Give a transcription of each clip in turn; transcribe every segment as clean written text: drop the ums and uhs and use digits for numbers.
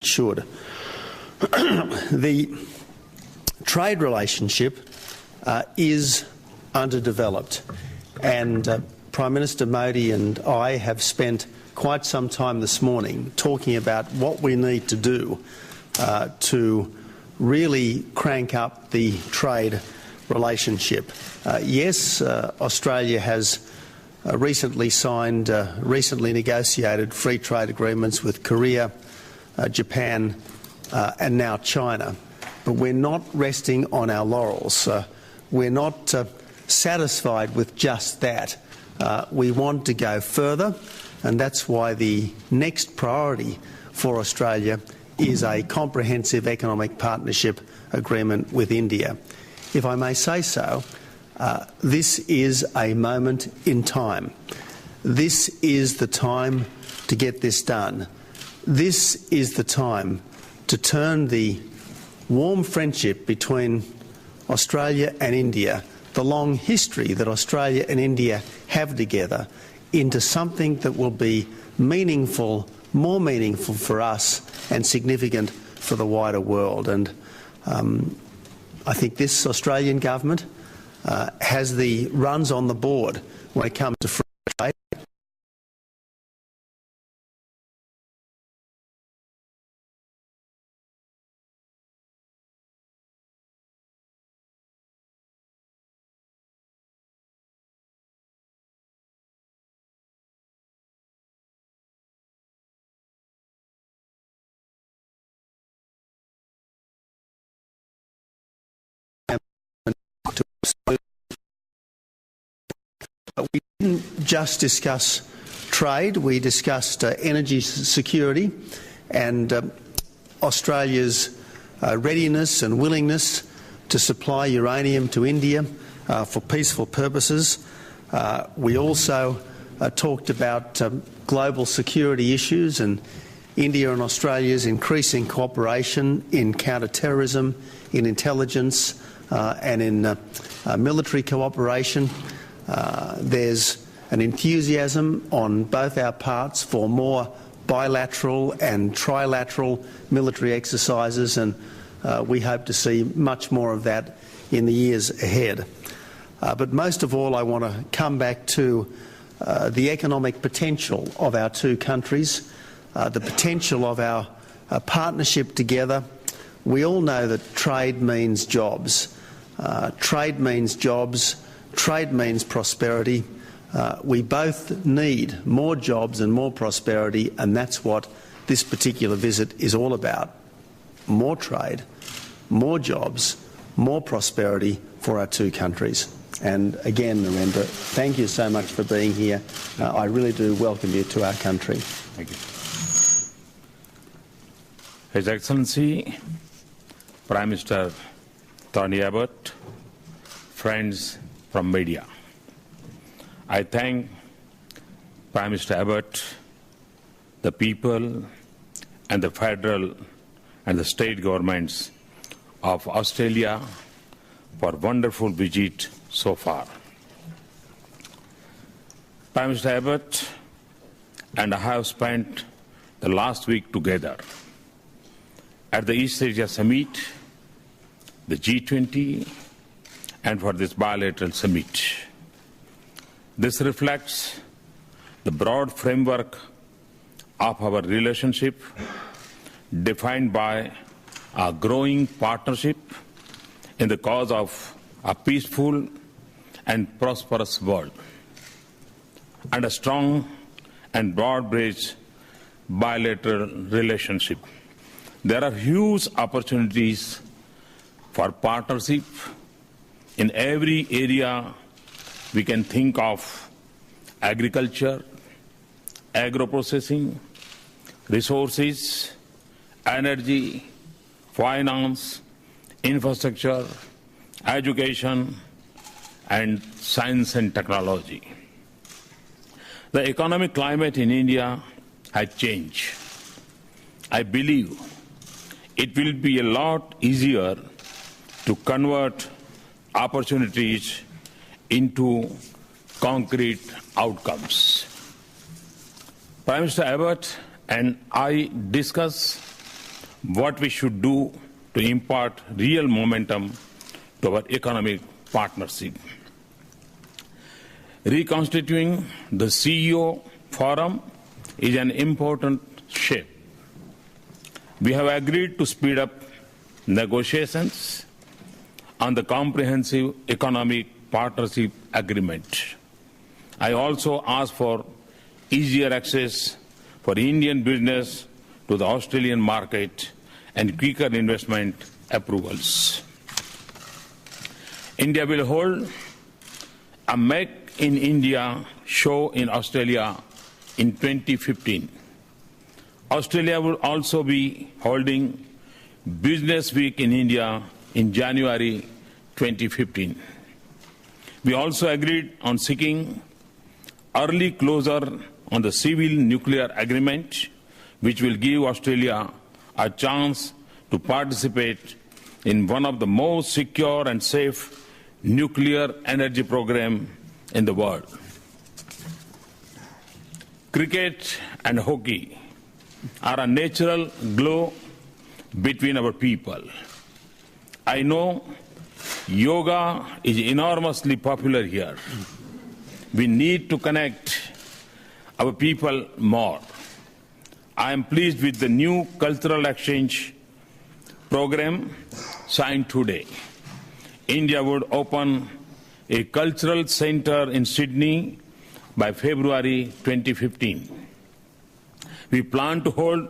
should. The trade relationship is underdeveloped, and Prime Minister Modi and I have spent quite some time this morning talking about what we need to do to really crank up the trade relationship. Yes, Australia has recently signed, recently negotiated free trade agreements with Korea, Japan and now China. But we're not resting on our laurels. We're not satisfied with just that. We want to go further, and that's why the next priority for Australia is a comprehensive economic partnership agreement with India. If I may say so, this is a moment in time. This is the time to get this done. This is the time to turn the warm friendship between Australia and India, the long history that Australia and India have together, into something that will be meaningful, more meaningful for us and significant for the wider world. And I think this Australian government has the runs on the board when it comes to free trade. We didn't just discuss trade, we discussed energy security and Australia's readiness and willingness to supply uranium to India for peaceful purposes. We also talked about global security issues and India and Australia's increasing cooperation in counter-terrorism, in intelligence and in military cooperation. There's an enthusiasm on both our parts for more bilateral and trilateral military exercises, and we hope to see much more of that in the years ahead. But most of all, I want to come back to the economic potential of our two countries, the potential of our partnership together. We all know that trade means jobs. Trade means jobs. Trade means prosperity. We both need more jobs and more prosperity, and that's what this particular visit is all about. More trade, more jobs, more prosperity for our two countries. And again, Narendra, thank you so much for being here. I really do welcome you to our country. Thank you. His Excellency, Prime Minister Tony Abbott, friends from media. I thank Prime Minister Abbott, the people and the federal and the state governments of Australia for wonderful visit so far. Prime Minister Abbott and I have spent the last week together at the East Asia Summit, the G20, and for this bilateral summit. This reflects the broad framework of our relationship defined by a growing partnership in the cause of a peaceful and prosperous world, and a strong and broad-based bilateral relationship. There are huge opportunities for partnership in every area we can think of: agriculture, agro-processing, resources, energy, finance, infrastructure, education, and science and technology. The economic climate in India has changed. I believe it will be a lot easier to convert opportunities into concrete outcomes. Prime Minister Abbott and I discussed what we should do to impart real momentum to our economic partnership. Reconstituting the CEO Forum is an important step. We have agreed to speed up negotiations on the Comprehensive Economic Partnership Agreement. I also asked for easier access for Indian business to the Australian market and quicker investment approvals. India will hold a Make in India show in Australia in 2015. Australia will also be holding Business Week in India in January 2015. We also agreed on seeking early closure on the civil nuclear agreement, which will give Australia a chance to participate in one of the most secure and safe nuclear energy programs in the world. Cricket and hockey are a natural glow between our people. I know yoga is enormously popular here. We need to connect our people more. I am pleased with the new cultural exchange program signed today. India would open a cultural center in Sydney by February 2015. We plan to hold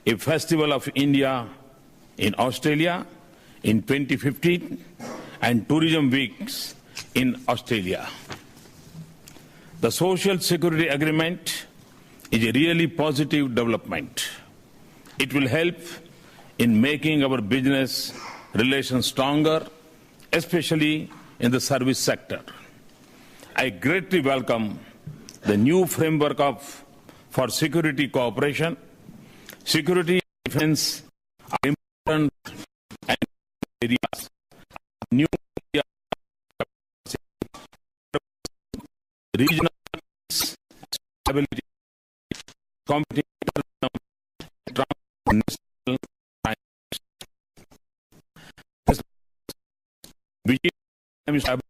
a Festival of India in Australia in 2015 and tourism weeks in Australia. The Social Security Agreement is a really positive development. It will help in making our business relations stronger, especially in the service sector. I greatly welcome the new framework for security cooperation. Security and defense are important areas. New regional stability, competition, national science.